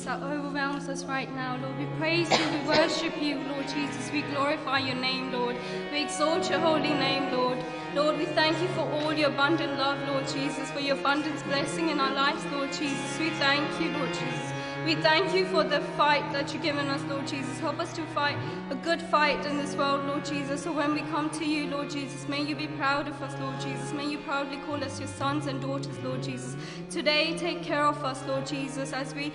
That overwhelms us right now, Lord. We praise you, we worship you, Lord Jesus. We glorify your name, Lord. We exalt your holy name, Lord. Lord, we thank you for all your abundant love, Lord Jesus, for your abundant blessing in our lives, Lord Jesus. We thank you, Lord Jesus. We thank you for the fight that you've given us, Lord Jesus. Help us to fight a good fight in this world, Lord Jesus. So when we come to you, Lord Jesus, may you be proud of us, Lord Jesus. May you proudly call us your sons and daughters, Lord Jesus. Today, take care of us, Lord Jesus, as we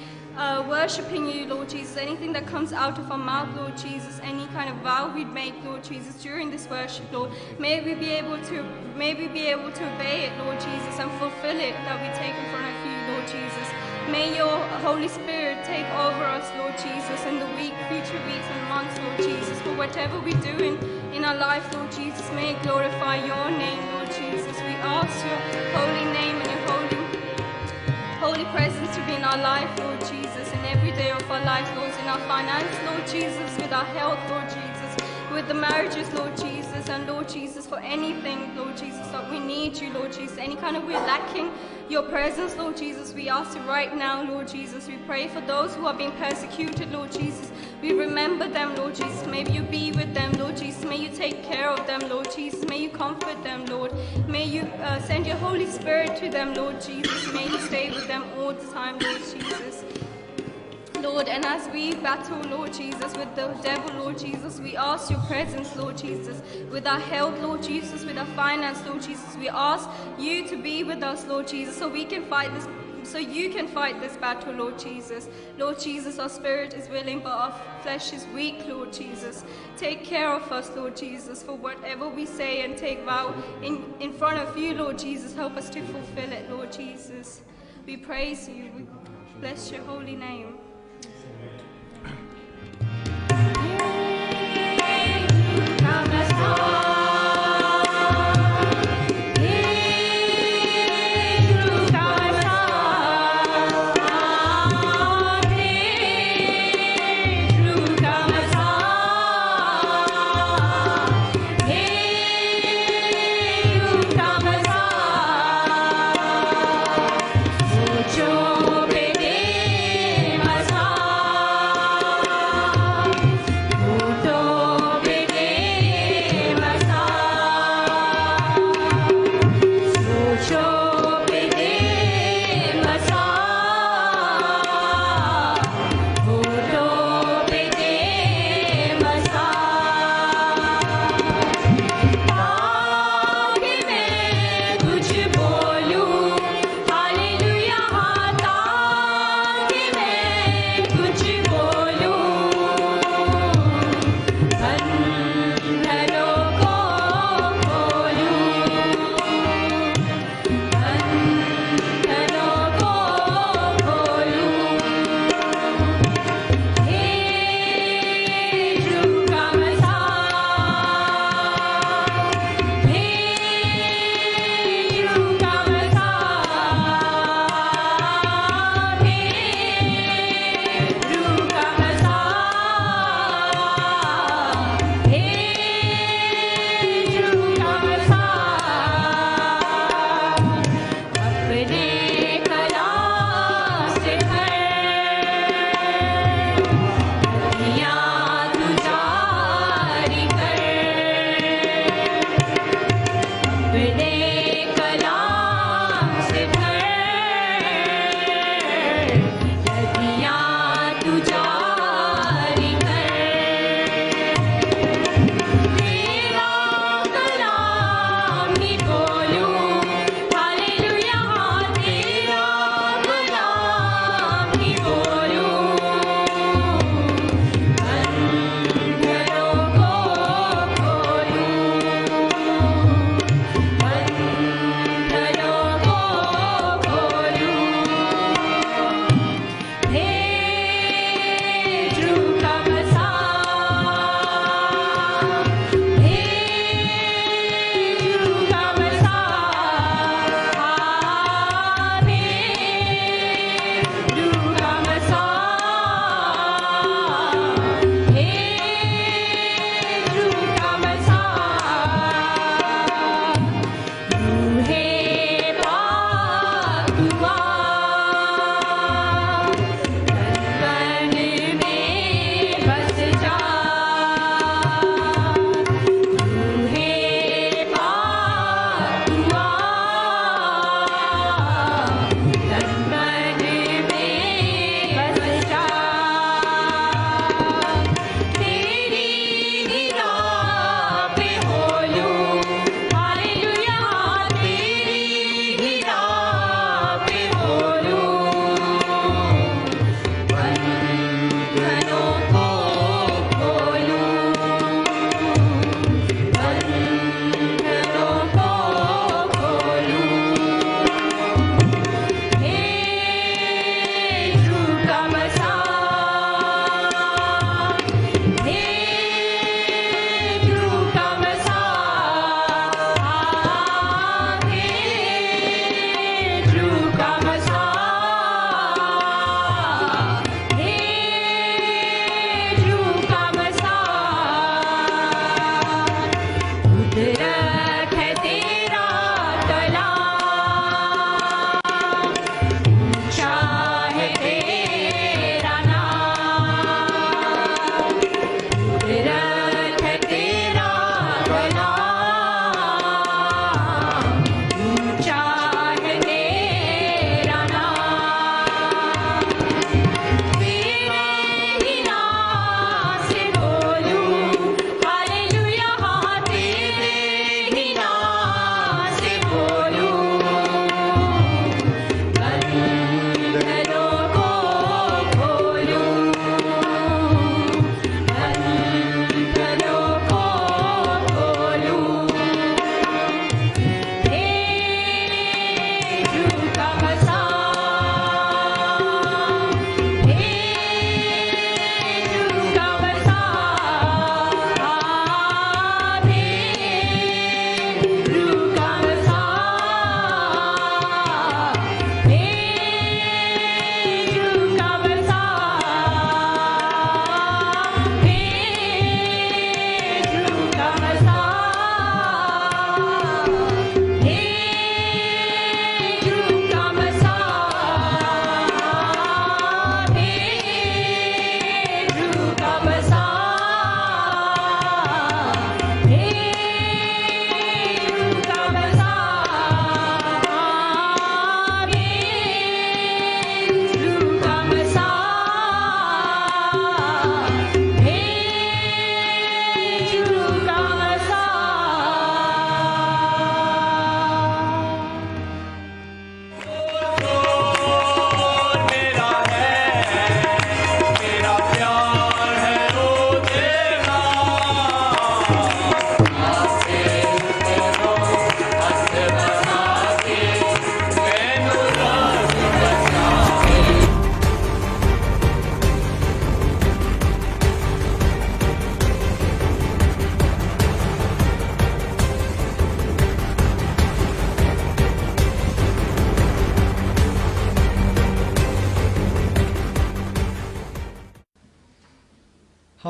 worshiping you, Lord Jesus. Anything that comes out of our mouth, Lord Jesus, any kind of vow we'd make, Lord Jesus, during this worship, Lord, may we be able to obey it, Lord Jesus, and fulfill it that we take in front of you, Lord Jesus. May your Holy Spirit take over us, Lord Jesus, in the future weeks and months, Lord Jesus, for whatever we do in our life, Lord Jesus, may it glorify your name, Lord Jesus. We ask your holy name and your holy presence to be in our life, Lord Jesus, in every day of our life, Lord, in our finance, Lord Jesus, with our health, Lord Jesus, with the marriages, Lord Jesus, and Lord Jesus, for anything, Lord Jesus, that we need you, Lord Jesus, any kind of we're lacking your presence, Lord Jesus, we ask you right now, Lord Jesus. We pray for those who are being persecuted, Lord Jesus. We remember them, Lord Jesus. May you be with them, Lord Jesus. May you take care of them, Lord Jesus. May you comfort them, Lord. May you send your Holy Spirit to them, Lord Jesus. May you stay with them all the time, Lord Jesus. Lord, and as we battle, Lord Jesus, with the devil, Lord Jesus, we ask your presence, Lord Jesus, with our health, Lord Jesus, with our finance, Lord Jesus. We ask you to be with us, Lord Jesus, so we can fight this, so you can fight this battle, Lord Jesus. Lord Jesus, our spirit is willing, but our flesh is weak, Lord Jesus. Take care of us, Lord Jesus, for whatever we say and take vow in front of you, Lord Jesus. Help us to fulfill it, Lord Jesus. We praise you. We bless your holy name. Mucho pedimos.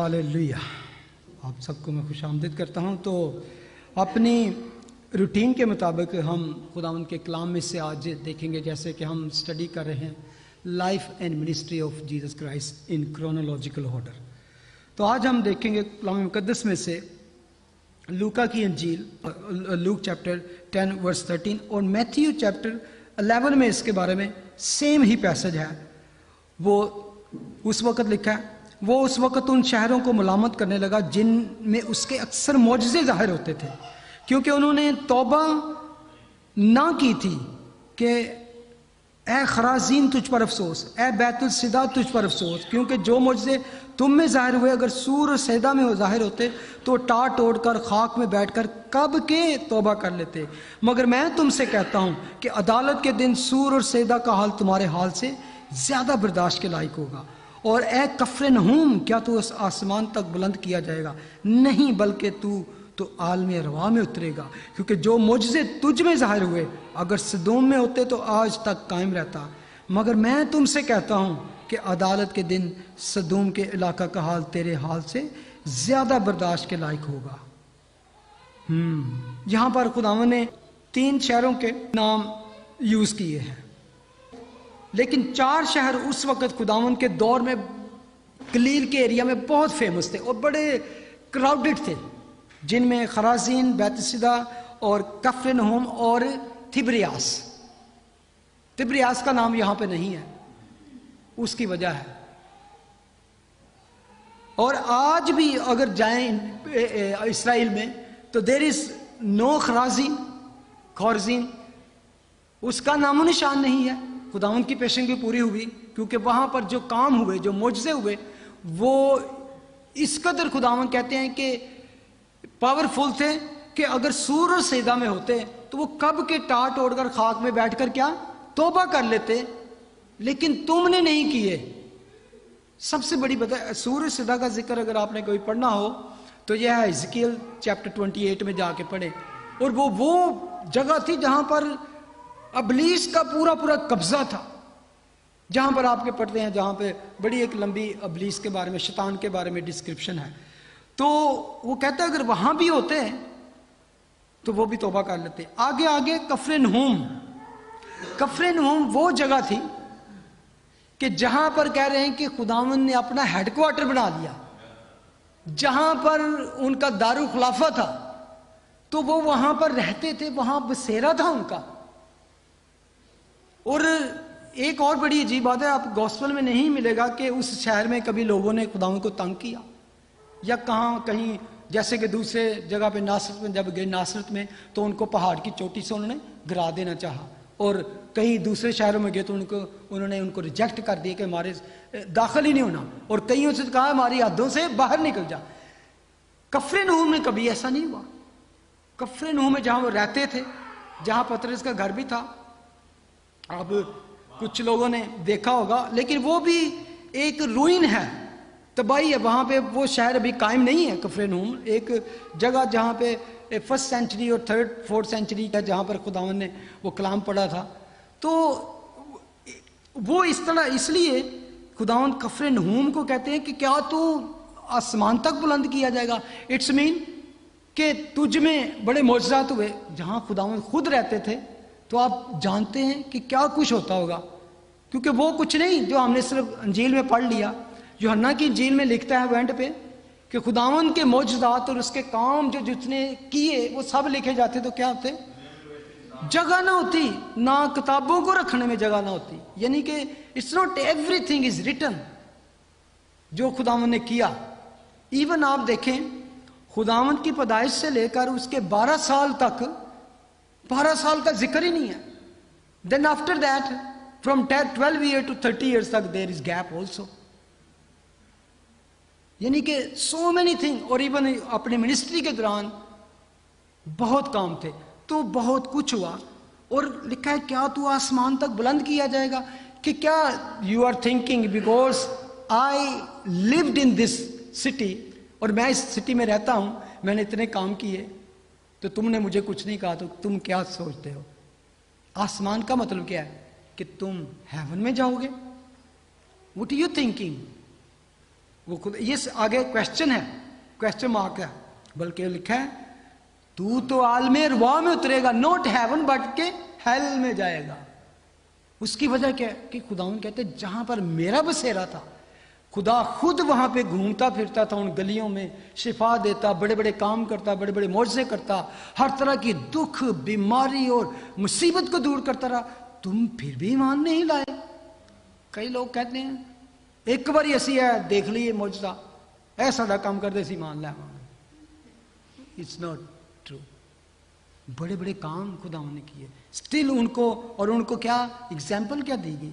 Hallelujah. आप सबको मैं खुशामदीद करता हूँ। तो अपनी routine के मुताबिक हम खुदावंद के कलाम में से आज देखेंगे, जैसे कि हम स्टडी कर रहे हैं life and ministry of Jesus Christ in chronological order. तो आज हम देखेंगे कलाम मुकद्दस में से लूका की इंजील, लूक चैप्टर 10 वर्स 13 और मैथ्यू चैप्टर 11 में इसके बारे में सेम ही पैसेज है। वो उस वक़्त लिखा है, वो उस वक़्त उन शहरों को मलामत करने लगा जिनमें उसके अक्सर मौजज़े ज़ाहिर होते थे, क्योंकि उन्होंने तौबा ना की थी कि ए खराजीन तुझ पर अफसोस, ए बैतुल सिदा तुझ पर अफसोस, क्योंकि जो मौजज़े तुम में ज़ाहिर हुए अगर सूर और सैदा में ज़ाहिर होते तो टाट तोड़ कर खाक में बैठकर कब के तौबा कर लेते। मगर मैं तुमसे कहता हूँ कि अदालत के दिन सूर और सैदा का हाल तुम्हारे हाल से ज़्यादा बर्दाश्त के लायक होगा। और ए कफ़रनहूम, क्या तू उस आसमान तक बुलंद किया जाएगा? नहीं, बल्कि तू तो आलम रवा में उतरेगा, क्योंकि जो मुझसे तुझ में ज़ाहिर हुए अगर सदोम में होते तो आज तक कायम रहता। मगर मैं तुमसे कहता हूँ कि अदालत के दिन सदोम के इलाका का हाल तेरे हाल से ज़्यादा बर्दाश्त के लायक होगा। यहाँ पर खुदावन ने 3 शहरों के नाम यूज़ किए हैं, लेकिन 4 शहर उस वक़्त खुदावन के दौर में गलील के एरिया में बहुत फेमस थे और बड़े क्राउडेड थे, जिनमें खराजीन, बैतसिदा और कफ़रनहूम और तिब्रियास। तिब्रियास का नाम यहाँ पे नहीं है, उसकी वजह है। और आज भी अगर जाएं इसराइल में तो देर इज नो खराजीन, खौरजीन, उसका नामो निशान नहीं है। खुदावन की पेशेंगी पूरी हुई, क्योंकि वहां पर जो काम हुए, जो मुझसे हुए, वो इस कदर खुदावन कहते हैं कि पावरफुल थे कि अगर सूर और सैदा में होते तो वो कब के टाट ओढ़कर खाक में बैठकर क्या तौबा कर लेते, लेकिन तुमने नहीं किए। सबसे बड़ी बता, सूर और सैदा का जिक्र अगर आपने कोई पढ़ना हो तो यह है हिजकिय्याह चैप्टर 28 में जाके पढ़े। और वो जगह थी जहां पर अबलीस का पूरा पूरा कब्जा था, जहां पर आपके पढ़ते हैं, जहां पे बड़ी एक लंबी अबलीस के बारे में, शैतान के बारे में डिस्क्रिप्शन है। तो वो कहता है अगर वहां भी होते तो वो भी तौबा कर लेते। आगे आगे कफ़रनहूम, कफ़रनहूम वो जगह थी कि जहां पर कह रहे हैं कि खुदावन ने अपना हेडक्वार्टर बना लिया, जहां पर उनका दारुल खुलाफा था, तो वो वहां पर रहते थे, वहां बसेरा था उनका। और एक और बड़ी अजीब बात है, आप गॉस्पेल में नहीं मिलेगा कि उस शहर में कभी लोगों ने खुदावन को तंग किया, या कहीं जैसे कि दूसरे जगह पे नासरत में जब गए, नासरत में तो उनको पहाड़ की चोटी से उन्होंने गिरा देना चाहा, और कहीं दूसरे शहरों में गए तो उन्होंने उनको रिजेक्ट कर दिया कि हमारे दाखिल ही नहीं होना, और कईयों से कहा हमारी हदों से बाहर निकल जा। कफ़रनहूम में कभी ऐसा नहीं हुआ। कफ़रनहूम में जहाँ वो रहते थे, जहाँ पतरस का घर भी था, अब कुछ लोगों ने देखा होगा, लेकिन वो भी एक रूइन है, तबाही है। वहाँ पे वो शहर अभी कायम नहीं है। कफ़रनहूम एक जगह जहाँ पे 1st सेंचुरी और 3rd 4th सेंचुरी का, जहाँ पर खुदावन ने वो कलाम पढ़ा था, तो वो इस तरह, इसलिए खुदावन कफ़रनहूम को कहते हैं कि क्या तू आसमान तक बुलंद किया जाएगा। इट्स मीन कि तुझ में बड़े मौजज़ात हुए। जहाँ खुदावन खुद रहते थे तो आप जानते हैं कि क्या कुछ होता होगा, क्योंकि वो कुछ नहीं जो हमने सिर्फ अंजील में पढ़ लिया। यूहन्ना की इंजील में लिखता है एंड पे कि खुदावन के मौजज़ात और उसके काम जो जितने किए वो सब लिखे जाते, तो क्या होते? जगह ना होती, ना किताबों को रखने में जगह ना होती। यानी कि it's not everything is written जो खुदावन ने किया। इवन आप देखें, खुदावन की पैदाइश से लेकर उसके 12 साल तक, 12 साल का जिक्र ही नहीं है। Then after that from 12 year to 30 years तक देयर इज गैप ऑल्सो। यानी कि सो मैनी थिंग। और इवन अपनी मिनिस्ट्री के दौरान बहुत काम थे, तो बहुत कुछ हुआ। और लिखा है क्या तू आसमान तक बुलंद किया जाएगा? कि क्या you are thinking because I lived in this city, और मैं इस सिटी में रहता हूं, मैंने इतने काम किए, तो तुमने मुझे कुछ नहीं कहा, तो तुम क्या सोचते हो? आसमान का मतलब क्या है? कि तुम हेवन में जाओगे। What are you thinking? वो खुद, ये आगे क्वेश्चन है, क्वेश्चन मार्क है, बल्कि लिखा है तू तो आलमे रुआ में उतरेगा, नॉट हेवन बट के हेल में जाएगा। उसकी वजह क्या है कि खुदावन कहते जहां पर मेरा बसेरा था, खुदा खुद वहां पे घूमता फिरता था, उन गलियों में शिफा देता, बड़े बड़े काम करता, बड़े बड़े मौजज़े करता, हर तरह की दुख बीमारी और मुसीबत को दूर करता रहा, तुम फिर भी ईमान नहीं लाए। कई लोग कहते हैं एक बार ऐसी है देख लिए मौजज़ा, ऐसा काम कर दे सी मान ला। It's not true. बड़े बड़े काम खुदावन ने किए, स्टिल उनको, और उनको क्या एग्जाम्पल क्या दी गई,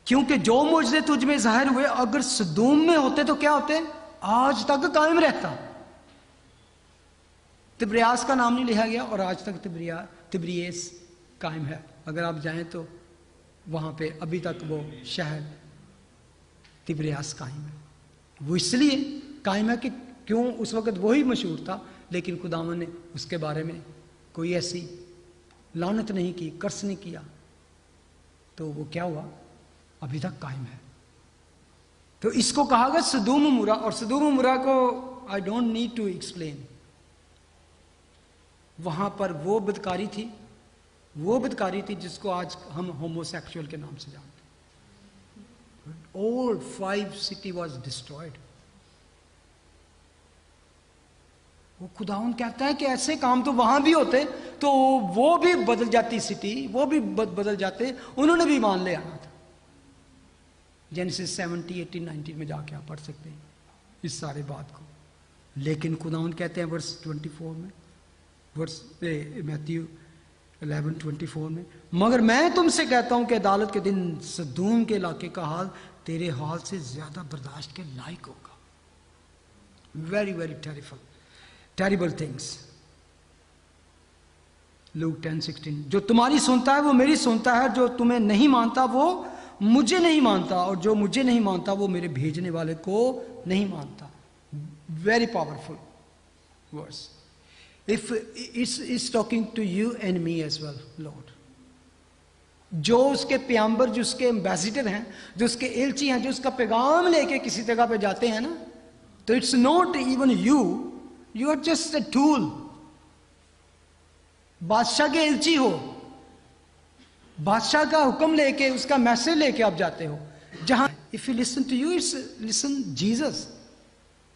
क्योंकि जो मुझे तुझ में जाहिर हुए अगर सदूम में होते तो क्या होते, आज तक कायम रहता। तिब्रियास का नाम नहीं लिया गया और आज तक तिब्रियस कायम है। अगर आप जाएं तो वहां पे अभी तक वो शहर तिब्रियास कायम है। वो इसलिए कायम है कि क्यों उस वक्त वही मशहूर था, लेकिन खुदावन ने उसके बारे में कोई ऐसी लानत नहीं की, कर्स नहीं किया, तो वो क्या हुआ, अभी तक कायम है। तो इसको कहा गया सदूम मुरा, और सदूम मुरा को I don't need to explain. वहां पर वो बदकारी थी, वो बदकारी थी जिसको आज हम होमोसेक्सुअल के नाम से जानते हैं। All 5 city was destroyed. वो खुदावन कहता है कि ऐसे काम तो वहां भी होते तो वो भी बदल जाती सिटी, वो भी बदल जाते, उन्होंने भी मान ले आना था। जेनेसिस 70, 18, 19 में जाके आप पढ़ सकते हैं इस सारे बात को। लेकिन खुदावन कहते हैं वर्स 24 में, वर्स मैथ्यू 11:24 में, मगर मैं तुमसे कहता हूं कि अदालत के दिन सदूम के इलाके का हाल तेरे हाल से ज्यादा बर्दाश्त के लायक होगा। Very very terrible things. Look 10:16, जो तुम्हारी सुनता है वो मेरी सुनता है, जो तुम्हें नहीं मानता वो मुझे नहीं मानता, और जो मुझे नहीं मानता वो मेरे भेजने वाले को नहीं मानता। Very powerful verse. If it's talking to you and me as well lord. जो उसके प्याम्बर, जो उसके एम्बेसिडर हैं, जो उसके एलची हैं, जो उसका पैगाम लेके किसी जगह पे जाते हैं ना, तो it's not even you are just a tool. बादशाह के एलची हो, बादशाह का हुक्म लेके, उसका मैसेज लेके आप जाते हो जहां। If you listen to you, it's listen Jesus.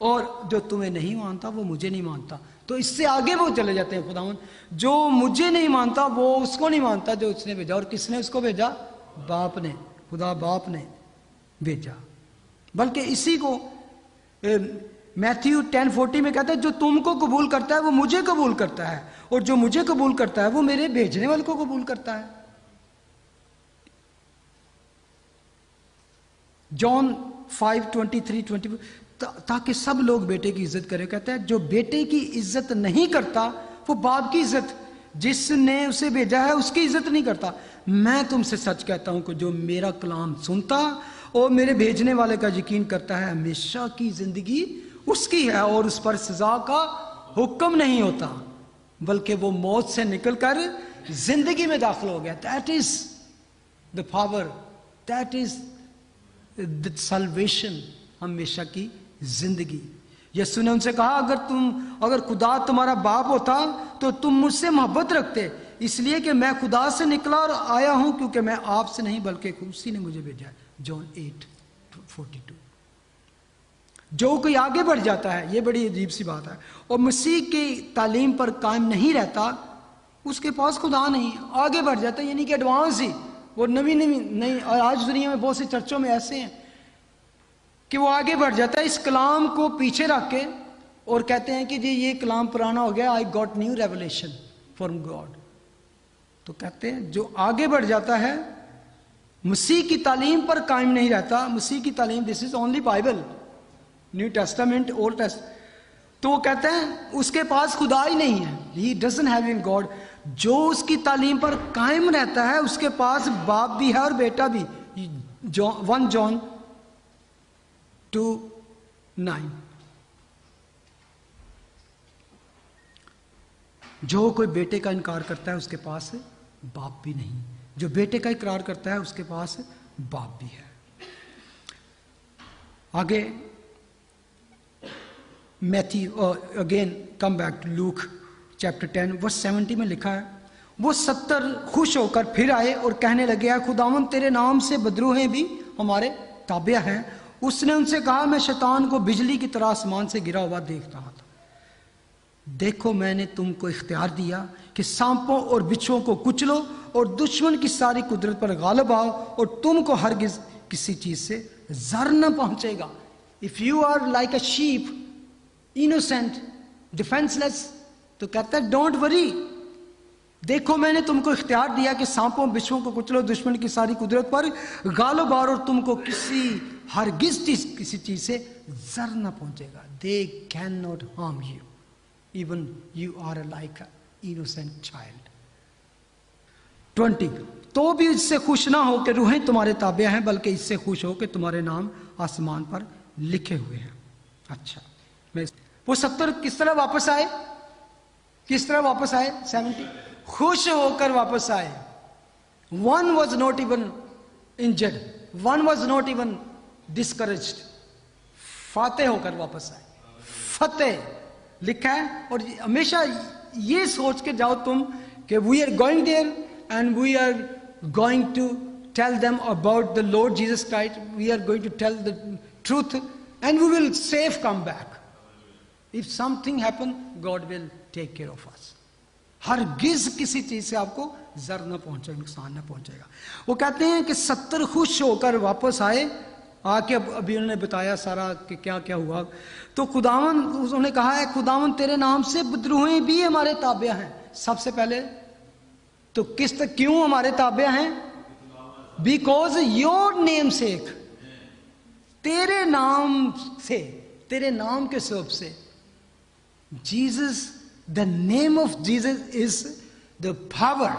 और जो तुम्हें नहीं मानता वो मुझे नहीं मानता। तो इससे आगे वो चले जाते हैं खुदावन, जो मुझे नहीं मानता वो उसको नहीं मानता जो उसने भेजा। और किसने उसको भेजा? बाप ने, खुदा बाप ने भेजा। बल्कि इसी को मैथ्यू 10:40 में कहता है, जो तुमको कबूल करता है वो मुझे कबूल करता है, और जो मुझे कबूल करता है वो मेरे भेजने वाले को कबूल करता है। जॉन 5:23-24, ताकि सब लोग बेटे की इज्जत करें। कहता है जो बेटे की इज्जत नहीं करता वो बाप की इज्जत, जिसने उसे भेजा है उसकी इज्जत नहीं करता। मैं तुमसे सच कहता हूं कि जो मेरा कलाम सुनता और मेरे भेजने वाले का यकीन करता है, हमेशा की जिंदगी उसकी है, और उस पर सजा का हुक्म नहीं होता, बल्कि वो मौत से निकलकर जिंदगी में दाखिल हो गया। That is the power, that is the salvation, हमेशा की जिंदगी। यीशु ने उनसे कहा, अगर खुदा तुम्हारा बाप होता तो तुम मुझसे मोहब्बत रखते, इसलिए कि मैं खुदा से निकला और आया हूं, क्योंकि मैं आपसे नहीं बल्कि उसी ने मुझे भेजा है। जॉन 8:42। जो कोई आगे बढ़ जाता है, ये बड़ी अजीब सी बात है, और मसीह की तालीम पर कायम नहीं रहता, उसके पास खुदा नहीं। आगे बढ़ जाता है यानी कि एडवांस ही, वो नई। और आज दुनिया में बहुत से चर्चों में ऐसे हैं कि वो आगे बढ़ जाता है इस कलाम को पीछे रख के, और कहते हैं कि जी ये कलाम पुराना हो गया, I got new revelation from God. तो कहते हैं जो आगे बढ़ जाता है मसीह की तालीम पर कायम नहीं रहता। मसीह की तालीम, this is only Bible, new testament, old testament, तो वो कहते हैं उसके पास खुदा ही नहीं है, he doesn't have in God. जो उसकी तालीम पर कायम रहता है उसके पास बाप भी है और बेटा भी। 1 जॉन 2:9। जो कोई बेटे का इनकार करता है उसके पास बाप भी नहीं, जो बेटे का इकरार करता है उसके पास बाप भी है। आगे Matthew again come back to Luke chapter 10 verse 70 में लिखा है, वो 70 खुश होकर फिर आए और कहने लगे, खुदावन तेरे नाम से बदरूहें भी हमारे ताबिया हैं। उसने उनसे कहा, मैं शैतान को बिजली की तरह आसमान से गिरा हुआ देख रहा था। देखो मैंने तुमको इख्तियार दिया कि सांपों और बिच्छुओं को कुचलो और दुश्मन की सारी कुदरत पर गालिब आओ और तुमको हरगिज किसी चीज से जर न पहुंचेगा। If you are like a sheep innocent defenceless, तो कहता है डोंट वरी, देखो मैंने तुमको इख्तियार दिया कि सांपों बिच्छुओं को कुचलो, दुश्मन की सारी कुदरत पर गालिब आओ और तुमको हरगिज किसी चीज से जर न पहुंचेगा। They can not harm you even you are like an innocent child। 20 तो भी इससे खुश ना हो कि रूहें तुम्हारे ताबे हैं, बल्कि इससे खुश हो कि तुम्हारे नाम आसमान पर लिखे हुए हैं। अच्छा, मैं वो 70 किस तरह वापस आए, किस तरह वापस आए? 70 खुश होकर वापस आए। One was not even injured, one was not even discouraged, फातेह होकर वापस आए। फतेह लिखा है, और हमेशा ये सोच के जाओ तुम कि we are going there and we are going to tell them about the lord Jesus Christ, we are going to tell the truth and we will safe come back. If something happen God will take care of us. हरगिज किसी चीज से आपको जर न पहुंचेगा, नुकसान न पहुंचेगा। वो कहते हैं कि 70 खुश होकर वापस आए, आके अभी उन्होंने बताया सारा कि क्या क्या हुआ। तो खुदावन, उन्होंने कहा है खुदावन तेरे नाम से बदरूहें भी हमारे ताबिया हैं। सबसे पहले तो क्यों हमारे ताबिया हैं? बिकॉज योर नेम सेक, तेरे नाम से, तेरे नाम के सबब से। Jesus, the name of Jesus is the power,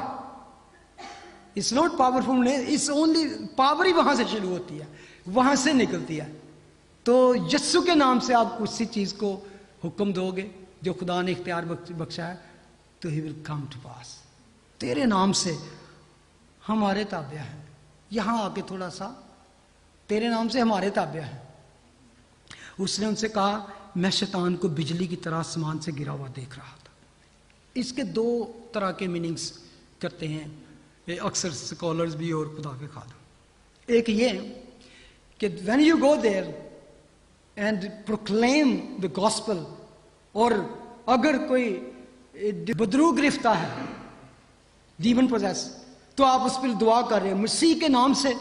it's not powerful name, it's only power ही वहां से शुरू होती है, वहां से निकलती है। तो यस्सु के नाम से आप किसी चीज को हुक्म दोगे जो खुदा ने इख्तियार बख्शा है, तो ही विल कम टू पास। तेरे नाम से हमारे ताबिया है। यहां आके थोड़ा सा, तेरे नाम से हमारे ताबिया है। उसने उनसे कहा, मैं शैतान को बिजली की तरह आसमान से गिरा हुआ देख रहा था। इसके 2 तरह के मीनिंग्स करते हैं अक्सर स्कॉलर्स भी और खुदा के खादम। एक ये कि when you go there and proclaim the gospel, और अगर कोई बदरू गिरफ्तार है, डीमन पोजेस, तो आप उस पर दुआ कर रहे हो मसीह के नाम से,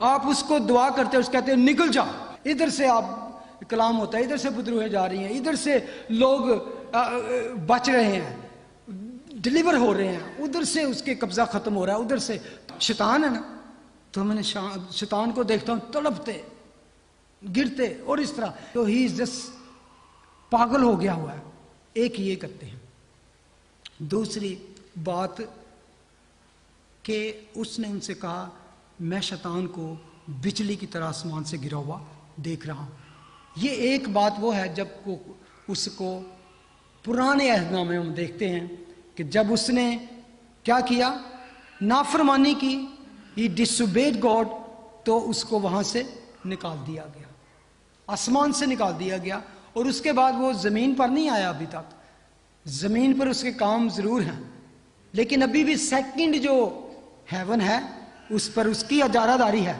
आप उसको दुआ करते हो, उसको कहते हो निकल जा। इधर से आप कलाम होता है, इधर से बदरूहें जा रही हैं, इधर से लोग बच रहे हैं, डिलीवर हो रहे हैं, उधर से उसके कब्जा खत्म हो रहा है, उधर से शैतान है ना, तो मैंने शैतान को देखता हूं तड़पते गिरते और इस तरह, तो ही इज जस्ट पागल हो गया हुआ है। एक ये करते हैं। दूसरी बात कि उसने उनसे कहा, मैं शैतान को बिजली की तरह आसमान से गिरा हुआ देख रहा हूं। ये एक बात वो है जब को उसको पुराने अहदनामे में हम देखते हैं कि जब उसने क्या किया, नाफरमानी की, ही डिसोबेड गॉड, तो उसको वहां से निकाल दिया गया, आसमान से निकाल दिया गया। और उसके बाद वो जमीन पर नहीं आया अभी तक। जमीन पर उसके काम जरूर हैं, लेकिन अभी भी सेकंड जो हेवन है उस पर उसकी इजारादारी है,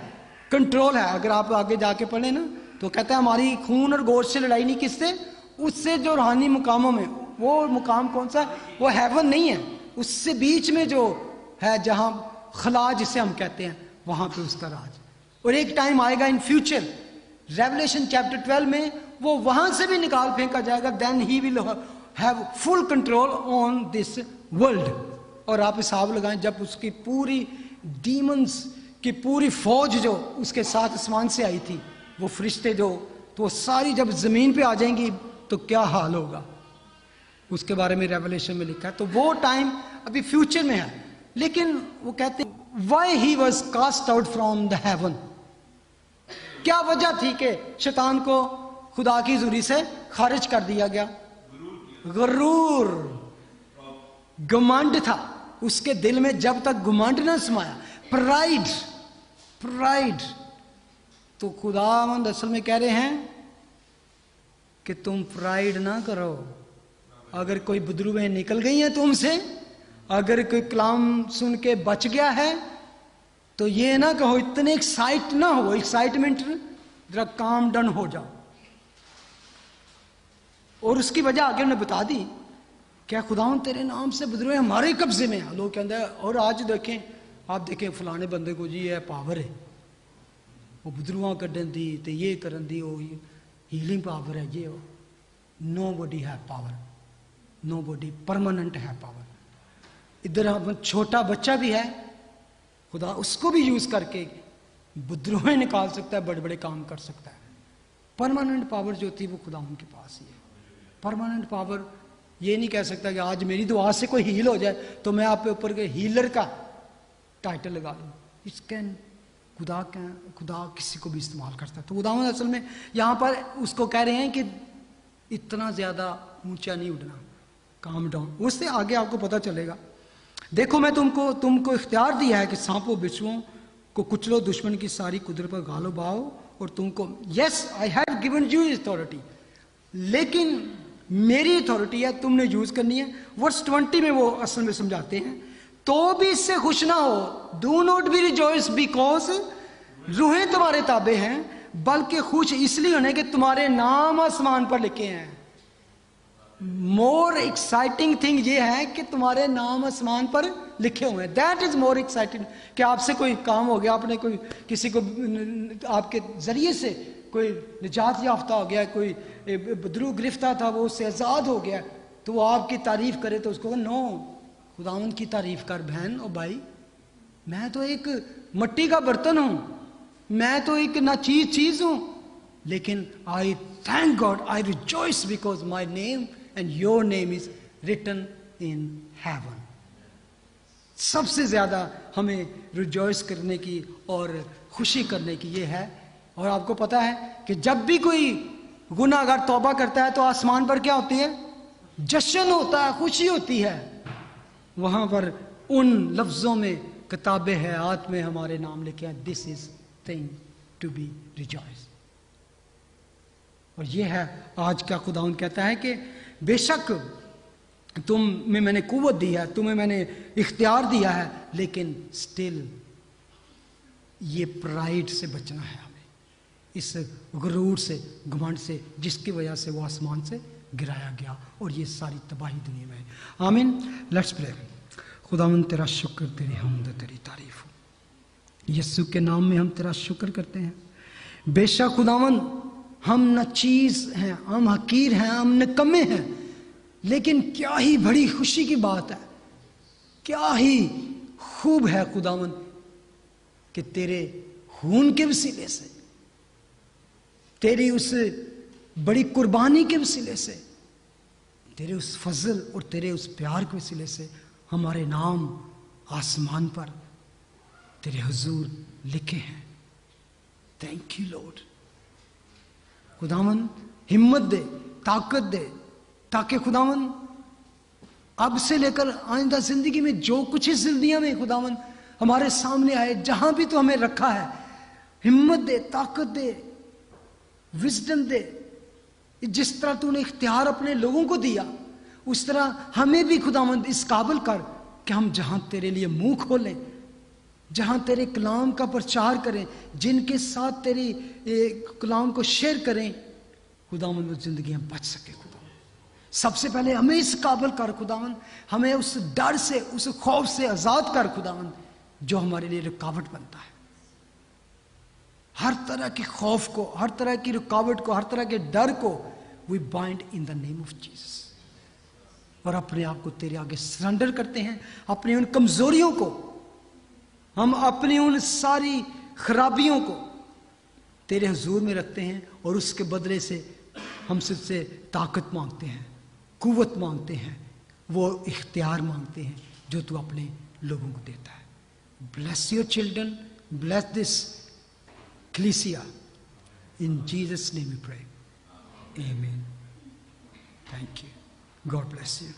कंट्रोल है। अगर आप आगे जाके पढ़े ना, तो कहता है हमारी खून और गोश्त से लड़ाई नहीं, किससे? उससे जो रूहानी मुकामों में। वो मुकाम कौन सा? वो हेवन नहीं है, उससे बीच में जो है, जहां खला जिसे हम कहते हैं, वहां पे उसका राज। और एक टाइम आएगा इन फ्यूचर, रेवलेशन चैप्टर 12 में, वो वहां से भी निकाल फेंका जाएगा। Then he will have full control on this world. और आप हिसाब लगाएं, जब उसकी पूरी डीमंस की पूरी फौज जो उसके साथ आसमान से आई थी, वो फरिश्ते जो, तो सारी जब जमीन पे आ जाएंगी तो क्या हाल होगा, उसके बारे में रेवलेशन में लिखा है। तो वो टाइम अभी फ्यूचर में है। लेकिन वो कहते हैं why he was cast out from the heaven, क्या वजह थी कि शैतान को खुदा की हुजूरी से खारिज कर दिया गया? गरूर, घमंड था उसके दिल में। जब तक घमंड ना समाया, प्राइड, प्राइड, तो खुदावंद असल में कह रहे हैं कि तुम प्राइड ना करो। अगर कोई बदरूबें निकल गई हैं तुमसे, अगर कोई कलाम सुन के बच गया है, तो ये ना कहो, इतने एक्साइट ना हो, एक्साइटमेंट जरा काम डन हो जाओ। और उसकी वजह आगे उन्हें बता दी, क्या खुदावन तेरे नाम से बदरूबें हमारे कब्जे में है। लोग कहते हैं, और आज देखें, आप देखें फलाने बंदे को जी है पावर है, वो बदरूआ कढ़न दी, तो ये करन दी, वो हीलिंग पावर है, ये नो बॉडी है पावर, नो बॉडी परमानेंट है पावर। इधर हम छोटा बच्चा भी है, खुदा उसको भी यूज करके बदरूहें निकाल सकता है, बड़े बड़े काम कर सकता है। परमानेंट पावर जो होती है वो खुदा उनके पास ही है। परमानेंट पावर ये नहीं कह सकता कि आज मेरी दुआ से कोई हील हो जाए तो मैं आप पे ऊपर के हीलर का टाइटल लगा लूँ। इसके खुदा किसी को भी इस्तेमाल करता है। तो खुदा असल में यहाँ पर उसको कह रहे हैं कि इतना ज़्यादा ऊंचा नहीं उड़ना, काम डाउन। उससे आगे आपको पता चलेगा। देखो मैं तुमको इख्तियार दिया है कि सांपों बिच्छुओं को कुचलो, दुश्मन की सारी कुदरत पर गालो बाओ, और तुमको yes I have given you authority, लेकिन मेरी अथॉरिटी है, तुमने यूज करनी है। वर्स 20 में वो असल में समझाते हैं, तो भी इससे खुश ना हो, do not be rejoice because रूहें तुम्हारे ताबे हैं, बल्कि खुश इसलिए होने कि तुम्हारे नाम आसमान पर लिखे हैं। मोर एक्साइटिंग थिंग ये है कि तुम्हारे नाम आसमान पर लिखे हुए हैं। That is more exciting. कि आपसे कोई काम हो गया, आपने कोई किसी को आपके जरिए से कोई निजात याफ्ता हो गया, कोई बदरू गिरफ्तार था वो उससे आज़ाद हो गया, तो वो आपकी तारीफ करे तो उसको नो, खुदावंद की तारीफ कर बहन और भाई, मैं तो एक मट्टी का बर्तन हूं, मैं तो एक नाचीज चीज हूं, लेकिन I thank God, I rejoice because my name and your name is written in heaven. सबसे ज्यादा हमें रिजॉइस करने की और खुशी करने की ये है। और आपको पता है कि जब भी कोई गुनाहगार तौबा करता है तो आसमान पर क्या होती है? जश्न होता है, खुशी होती है। वहां पर उन लफ्जों में किताबें हैं, हाथ में हमारे नाम लिखे हैं, this is thing to be rejoice. और यह है आज का खुदाउन कहता है कि बेशक तुम में मैंने कुव्वत दी है, तुम्हें मैंने इख्तियार दिया है, लेकिन स्टिल ये प्राइड से बचना है हमें, इस गुरूर से, घमंड से, जिसकी वजह से वो आसमान से गिराया गया और ये सारी तबाही दुनिया में है। आमीन। Let's pray. खुदावन तेरा शुक्र, तेरी हम्द, तेरी तारीफ हो। यीशु के नाम में हम तेरा शुक्र करते हैं। बेशक खुदावन हम न चीज हैं, हम हकीर हैं, हम निकम्मे हैं, लेकिन क्या ही बड़ी खुशी की बात है, क्या ही खूब है खुदावन कि तेरे खून के वसीले से, तेरी उस बड़ी कुर्बानी के वसीले से, तेरे उस फजल और तेरे उस प्यार के वसीले से हमारे नाम आसमान पर तेरे हुजूर लिखे हैं। Thank you Lord. खुदावन हिम्मत दे, ताकत दे, ताकि खुदावन अब से लेकर आइंदा जिंदगी में जो कुछ इस दुनिया में खुदावन हमारे सामने आए, जहां भी तो हमें रखा है, हिम्मत दे, ताकत दे, विजडम दे। जिस तरह तूने इख्तियार अपने लोगों को दिया, उस तरह हमें भी खुदावंद इस काबिल कर कि हम जहां तेरे लिए मुंह खोलें, जहां तेरे कलाम का प्रचार करें, जिनके साथ तेरी कलाम को शेयर करें, खुदावंद वो जिंदगी हम बच सके। खुदावंद सबसे पहले हमें इस काबिल कर खुदावंद, हमें उस डर से, उस खौफ से आजाद कर खुदावंद जो हमारे लिए रुकावट बनता है। हर तरह के खौफ को, हर तरह की रुकावट को, हर तरह के डर को we bind in the name of Jesus, और अपने आप को तेरे आगे सरेंडर करते हैं। अपनी उन कमजोरियों को, हम अपनी उन सारी खराबियों को तेरे हुजूर में रखते हैं, और उसके बदले से हम तुझसे ताकत मांगते हैं, कुव्वत मांगते हैं, वो इख्तियार मांगते हैं जो तू अपने लोगों को देता है। Bless your children, bless this Ecclesia. In Jesus' name we pray. Amen. Thank you. God bless you.